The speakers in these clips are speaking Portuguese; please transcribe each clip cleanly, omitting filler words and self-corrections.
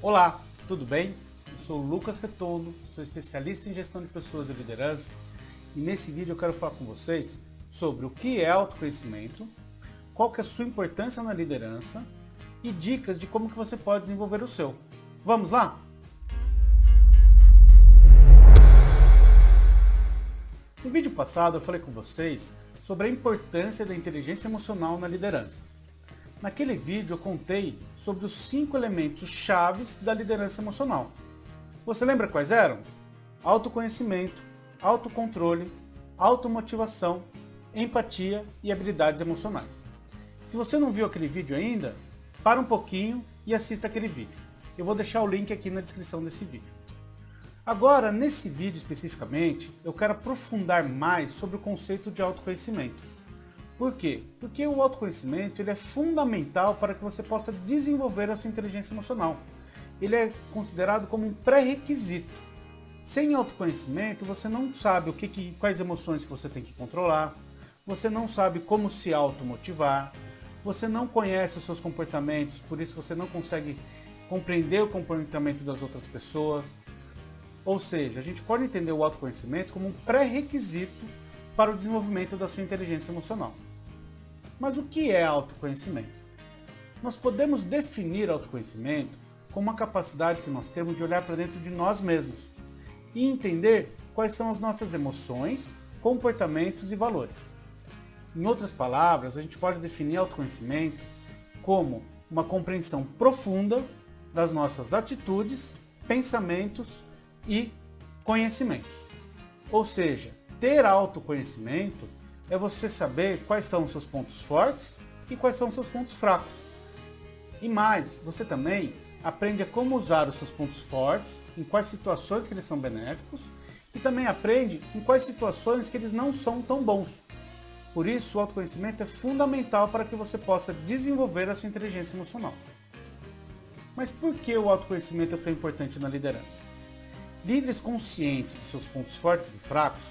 Olá, tudo bem? Eu sou o Lucas Retondo, sou especialista em gestão de pessoas e liderança e nesse vídeo eu quero falar com vocês sobre o que é autoconhecimento, qual que é a sua importância na liderança e dicas de como que você pode desenvolver o seu. Vamos lá? No vídeo passado eu falei com vocês sobre a importância da inteligência emocional na liderança. Naquele vídeo eu contei sobre os 5 elementos chaves da liderança emocional. Você lembra quais eram? Autoconhecimento, autocontrole, automotivação, empatia e habilidades emocionais. Se você não viu aquele vídeo ainda, para um pouquinho e assista aquele vídeo. Eu vou deixar o link aqui na descrição desse vídeo. Agora, nesse vídeo especificamente, eu quero aprofundar mais sobre o conceito de autoconhecimento. Por quê? Porque o autoconhecimento ele é fundamental para que você possa desenvolver a sua inteligência emocional. Ele é considerado como um pré-requisito. Sem autoconhecimento, você não sabe quais emoções que você tem que controlar, você não sabe como se automotivar, você não conhece os seus comportamentos, por isso você não consegue compreender o comportamento das outras pessoas. Ou seja, a gente pode entender o autoconhecimento como um pré-requisito para o desenvolvimento da sua inteligência emocional. Mas o que é autoconhecimento? Nós podemos definir autoconhecimento como uma capacidade que nós temos de olhar para dentro de nós mesmos e entender quais são as nossas emoções, comportamentos e valores. Em outras palavras, a gente pode definir autoconhecimento como uma compreensão profunda das nossas atitudes, pensamentos e conhecimentos. Ou seja, ter autoconhecimento é você saber quais são os seus pontos fortes e quais são os seus pontos fracos. E mais, você também aprende a como usar os seus pontos fortes, em quais situações que eles são benéficos, e também aprende em quais situações que eles não são tão bons. Por isso, o autoconhecimento é fundamental para que você possa desenvolver a sua inteligência emocional. Mas por que o autoconhecimento é tão importante na liderança? Líderes conscientes dos seus pontos fortes e fracos,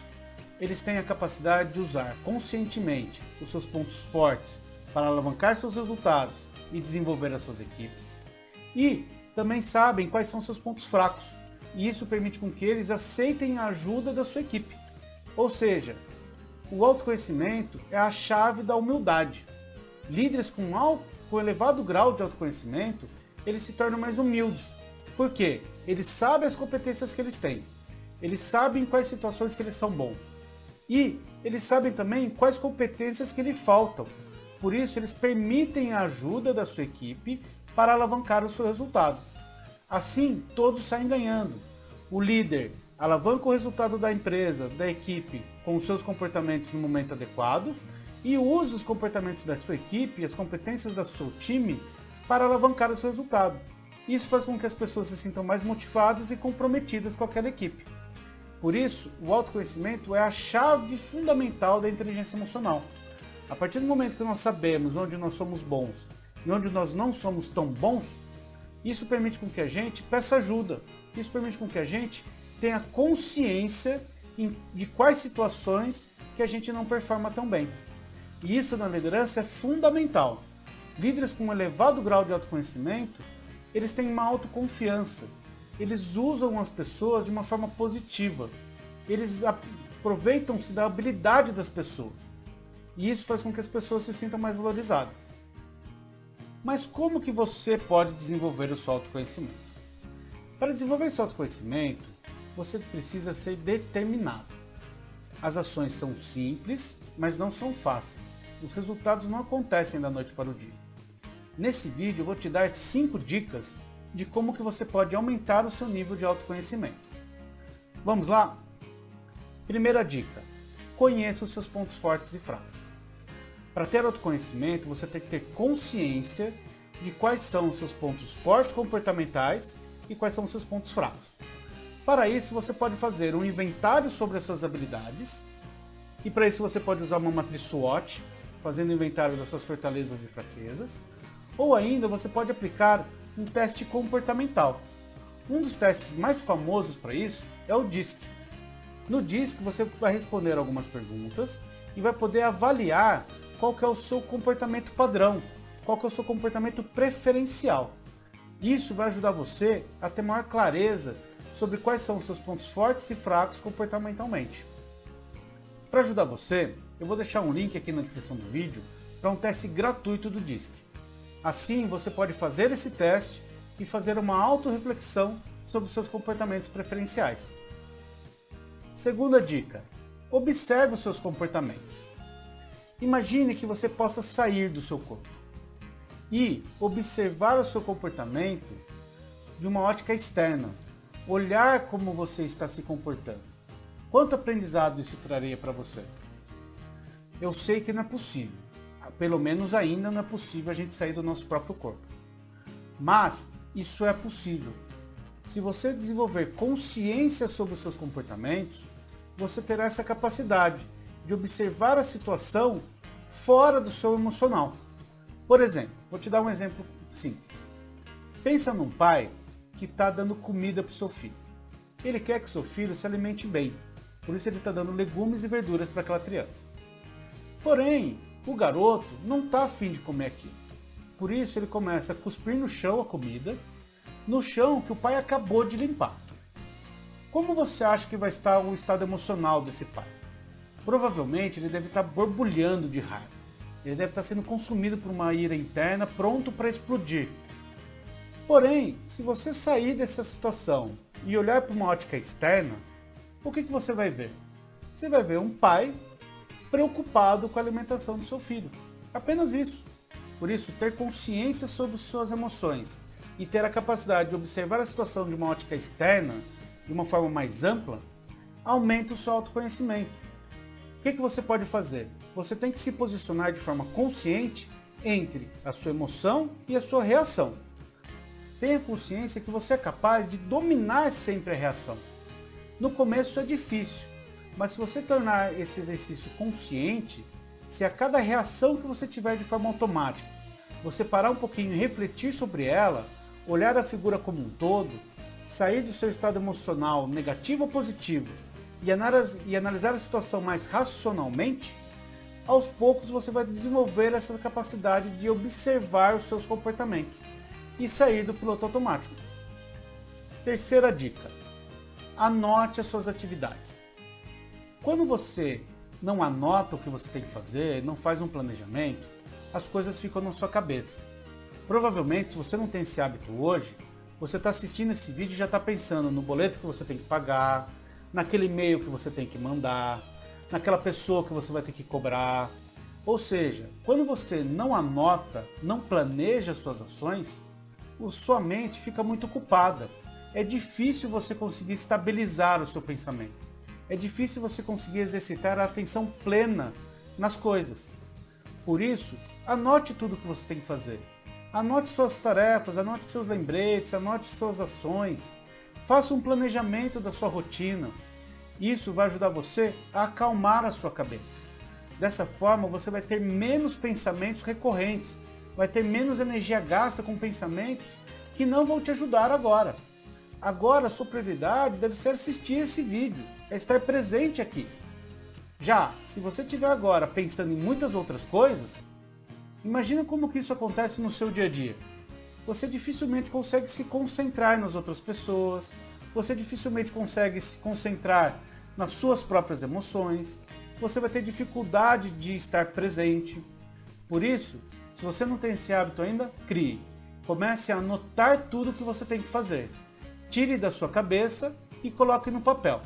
eles têm a capacidade de usar conscientemente os seus pontos fortes para alavancar seus resultados e desenvolver as suas equipes. E também sabem quais são seus pontos fracos, e isso permite com que eles aceitem a ajuda da sua equipe. Ou seja, o autoconhecimento é a chave da humildade. Líderes com elevado grau de autoconhecimento, eles se tornam mais humildes. Por quê? Eles sabem as competências que eles têm. Eles sabem em quais situações que eles são bons. E eles sabem também quais competências que lhe faltam. Por isso, eles permitem a ajuda da sua equipe para alavancar o seu resultado. Assim, todos saem ganhando. O líder alavanca o resultado da empresa, da equipe, com os seus comportamentos no momento adequado e usa os comportamentos da sua equipe e as competências do seu time para alavancar o seu resultado. Isso faz com que as pessoas se sintam mais motivadas e comprometidas com aquela equipe. Por isso, o autoconhecimento é a chave fundamental da inteligência emocional. A partir do momento que nós sabemos onde nós somos bons e onde nós não somos tão bons, isso permite com que a gente peça ajuda. Isso permite com que a gente tenha consciência de quais situações que a gente não performa tão bem. E isso na liderança é fundamental. Líderes com um elevado grau de autoconhecimento, eles têm uma autoconfiança. Eles usam as pessoas de uma forma positiva. Eles aproveitam-se da habilidade das pessoas. E isso faz com que as pessoas se sintam mais valorizadas. Mas como que você pode desenvolver o seu autoconhecimento? Para desenvolver seu autoconhecimento, você precisa ser determinado. As ações são simples, mas não são fáceis. Os resultados não acontecem da noite para o dia. Nesse vídeo eu vou te dar 5 dicas de como que você pode aumentar o seu nível de autoconhecimento. Vamos lá? Primeira dica, conheça os seus pontos fortes e fracos. Para ter autoconhecimento, você tem que ter consciência de quais são os seus pontos fortes comportamentais e quais são os seus pontos fracos. Para isso, você pode fazer um inventário sobre as suas habilidades, e para isso você pode usar uma matriz SWOT, fazendo inventário das suas fortalezas e fraquezas, ou ainda você pode aplicar um teste comportamental. Um dos testes mais famosos para isso é o DISC. No DISC você vai responder algumas perguntas e vai poder avaliar qual que é o seu comportamento padrão, qual que é o seu comportamento preferencial. Isso vai ajudar você a ter maior clareza sobre quais são os seus pontos fortes e fracos comportamentalmente. Para ajudar você, eu vou deixar um link aqui na descrição do vídeo para um teste gratuito do DISC. Assim, você pode fazer esse teste e fazer uma autorreflexão sobre os seus comportamentos preferenciais. Segunda dica: observe os seus comportamentos. Imagine que você possa sair do seu corpo e observar o seu comportamento de uma ótica externa, olhar como você está se comportando. Quanto aprendizado isso traria para você? Eu sei que não é possível, pelo menos ainda não é possível a gente sair do nosso próprio corpo. Mas isso é possível. Se você desenvolver consciência sobre os seus comportamentos, você terá essa capacidade de observar a situação fora do seu emocional. Por exemplo, vou te dar um exemplo simples. Pensa num pai que está dando comida para o seu filho. Ele quer que seu filho se alimente bem, por isso ele está dando legumes e verduras para aquela criança. Porém, o garoto não está afim de comer aquilo. Por isso ele começa a cuspir no chão a comida, no chão que o pai acabou de limpar. Como você acha que vai estar o estado emocional desse pai? Provavelmente ele deve estar borbulhando de raiva. Ele deve estar sendo consumido por uma ira interna, pronto para explodir. Porém, se você sair dessa situação e olhar para uma ótica externa, o que você vai ver? Você vai ver um pai preocupado com a alimentação do seu filho. Apenas isso. Por isso, ter consciência sobre suas emoções e ter a capacidade de observar a situação de uma ótica externa, de uma forma mais ampla, aumenta o seu autoconhecimento. O que você pode fazer? Você tem que se posicionar de forma consciente entre a sua emoção e a sua reação. Tenha consciência que você é capaz de dominar sempre a reação. No começo é difícil, mas se você tornar esse exercício consciente, se a cada reação que você tiver de forma automática, você parar um pouquinho e refletir sobre ela, olhar a figura como um todo, sair do seu estado emocional negativo ou positivo e analisar a situação mais racionalmente, aos poucos você vai desenvolver essa capacidade de observar os seus comportamentos e sair do piloto automático. Terceira dica: anote as suas atividades. Quando você não anota o que você tem que fazer, não faz um planejamento, as coisas ficam na sua cabeça. Provavelmente, se você não tem esse hábito hoje, você está assistindo esse vídeo e já está pensando no boleto que você tem que pagar, naquele e-mail que você tem que mandar, naquela pessoa que você vai ter que cobrar. Ou seja, quando você não anota, não planeja suas ações, sua mente fica muito ocupada. É difícil você conseguir estabilizar o seu pensamento. É difícil você conseguir exercitar a atenção plena nas coisas. Por isso, anote tudo o que você tem que fazer. Anote suas tarefas, anote seus lembretes, anote suas ações. Faça um planejamento da sua rotina. Isso vai ajudar você a acalmar a sua cabeça. Dessa forma, você vai ter menos pensamentos recorrentes, vai ter menos energia gasta com pensamentos que não vão te ajudar agora. Agora, a sua prioridade deve ser assistir esse vídeo, é estar presente aqui. Já, se você estiver agora pensando em muitas outras coisas, imagina como que isso acontece no seu dia a dia. Você dificilmente consegue se concentrar nas outras pessoas, você dificilmente consegue se concentrar nas suas próprias emoções, você vai ter dificuldade de estar presente. Por isso, se você não tem esse hábito ainda, crie. Comece a anotar tudo o que você tem que fazer. Tire da sua cabeça e coloque no papel.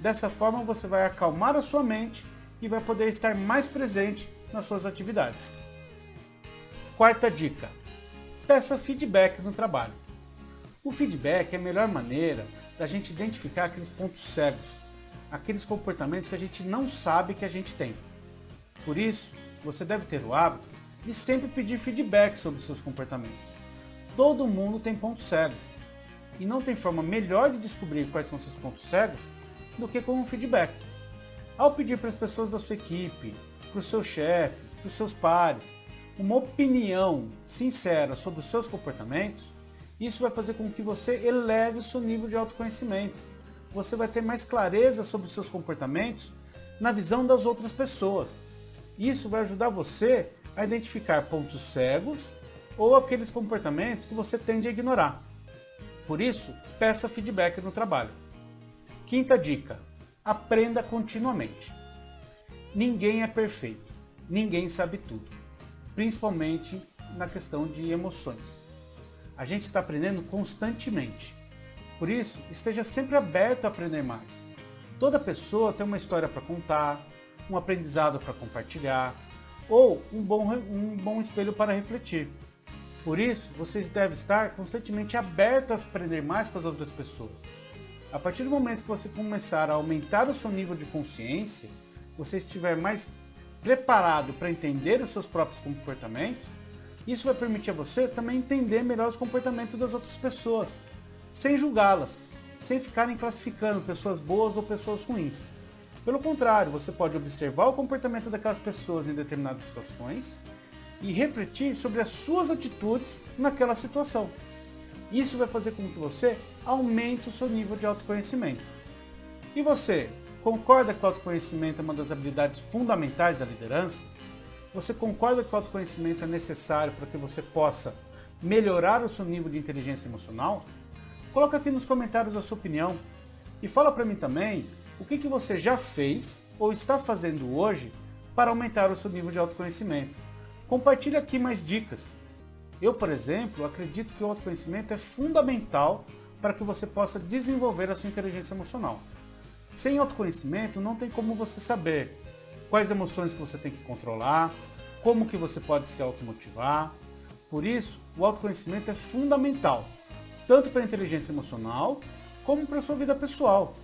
Dessa forma você vai acalmar a sua mente e vai poder estar mais presente nas suas atividades. Quarta dica: peça feedback no trabalho. O feedback é a melhor maneira da gente identificar aqueles pontos cegos, aqueles comportamentos que a gente não sabe que a gente tem. Por isso, você deve ter o hábito de sempre pedir feedback sobre os seus comportamentos. Todo mundo tem pontos cegos, e não tem forma melhor de descobrir quais são seus pontos cegos do que com um feedback. Ao pedir para as pessoas da sua equipe, para o seu chefe, para os seus pares, uma opinião sincera sobre os seus comportamentos, isso vai fazer com que você eleve o seu nível de autoconhecimento. Você vai ter mais clareza sobre os seus comportamentos na visão das outras pessoas. Isso vai ajudar você a identificar pontos cegos ou aqueles comportamentos que você tende a ignorar. Por isso, peça feedback no trabalho. Quinta dica: aprenda continuamente. Ninguém é perfeito, ninguém sabe tudo, principalmente na questão de emoções. A gente está aprendendo constantemente. Por isso, esteja sempre aberto a aprender mais. Toda pessoa tem uma história para contar, um aprendizado para compartilhar, ou um bom espelho para refletir. Por isso, vocês devem estar constantemente abertos a aprender mais com as outras pessoas. A partir do momento que você começar a aumentar o seu nível de consciência, você estiver mais preparado para entender os seus próprios comportamentos, isso vai permitir a você também entender melhor os comportamentos das outras pessoas, sem julgá-las, sem ficarem classificando pessoas boas ou pessoas ruins. Pelo contrário, você pode observar o comportamento daquelas pessoas em determinadas situações e refletir sobre as suas atitudes naquela situação. Isso vai fazer com que você aumente o seu nível de autoconhecimento. E você, concorda que o autoconhecimento é uma das habilidades fundamentais da liderança? Você concorda que o autoconhecimento é necessário para que você possa melhorar o seu nível de inteligência emocional? Coloca aqui nos comentários a sua opinião e fala para mim também o que você já fez ou está fazendo hoje para aumentar o seu nível de autoconhecimento. Compartilhe aqui mais dicas. Eu, por exemplo, acredito que o autoconhecimento é fundamental para que você possa desenvolver a sua inteligência emocional. Sem autoconhecimento não tem como você saber quais emoções que você tem que controlar, como que você pode se automotivar. Por isso, o autoconhecimento é fundamental, tanto para a inteligência emocional, como para a sua vida pessoal.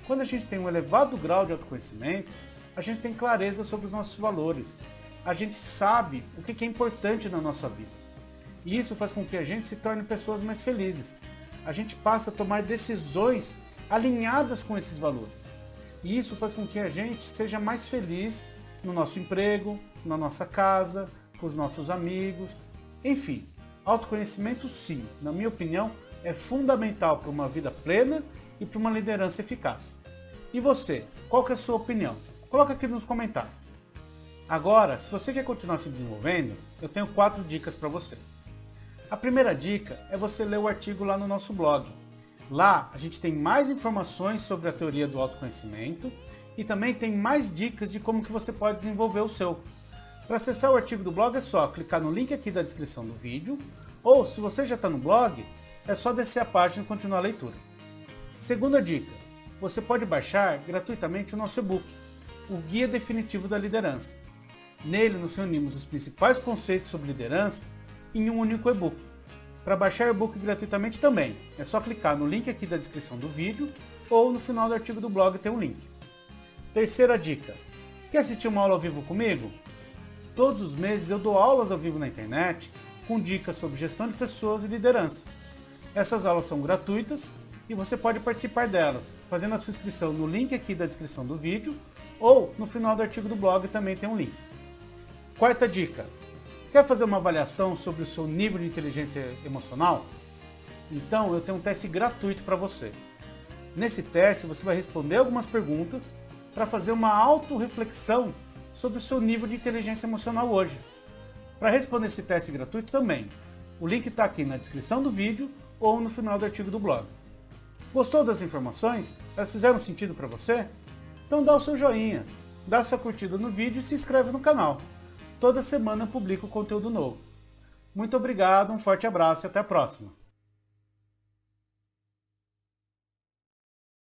Quando a gente tem um elevado grau de autoconhecimento, a gente tem clareza sobre os nossos valores. A gente sabe o que é importante na nossa vida. E isso faz com que a gente se torne pessoas mais felizes. A gente passa a tomar decisões alinhadas com esses valores. E isso faz com que a gente seja mais feliz no nosso emprego, na nossa casa, com os nossos amigos. Enfim, autoconhecimento sim, na minha opinião, é fundamental para uma vida plena e para uma liderança eficaz. E você, qual que é a sua opinião? Coloca aqui nos comentários. Agora, se você quer continuar se desenvolvendo, eu tenho 4 dicas para você. A primeira dica é você ler o artigo lá no nosso blog. Lá a gente tem mais informações sobre a teoria do autoconhecimento e também tem mais dicas de como que você pode desenvolver o seu. Para acessar o artigo do blog é só clicar no link aqui da descrição do vídeo, ou se você já está no blog, é só descer a página e continuar a leitura. Segunda dica, você pode baixar gratuitamente o nosso e-book, o Guia Definitivo da Liderança. Nele nos reunimos os principais conceitos sobre liderança em um único e-book. Para baixar o e-book gratuitamente também, é só clicar no link aqui da descrição do vídeo ou no final do artigo do blog tem um link. Terceira dica, quer assistir uma aula ao vivo comigo? Todos os meses eu dou aulas ao vivo na internet com dicas sobre gestão de pessoas e liderança. Essas aulas são gratuitas e você pode participar delas, fazendo a sua inscrição no link aqui da descrição do vídeo ou no final do artigo do blog também tem um link. Quarta dica, quer fazer uma avaliação sobre o seu nível de inteligência emocional? Então eu tenho um teste gratuito para você. Nesse teste você vai responder algumas perguntas para fazer uma autorreflexão sobre o seu nível de inteligência emocional hoje. Para responder esse teste gratuito também, o link está aqui na descrição do vídeo ou no final do artigo do blog. Gostou das informações? Elas fizeram sentido para você? Então dá o seu joinha, dá sua curtida no vídeo e se inscreve no canal. Toda semana eu publico conteúdo novo. Muito obrigado, um forte abraço e até a próxima.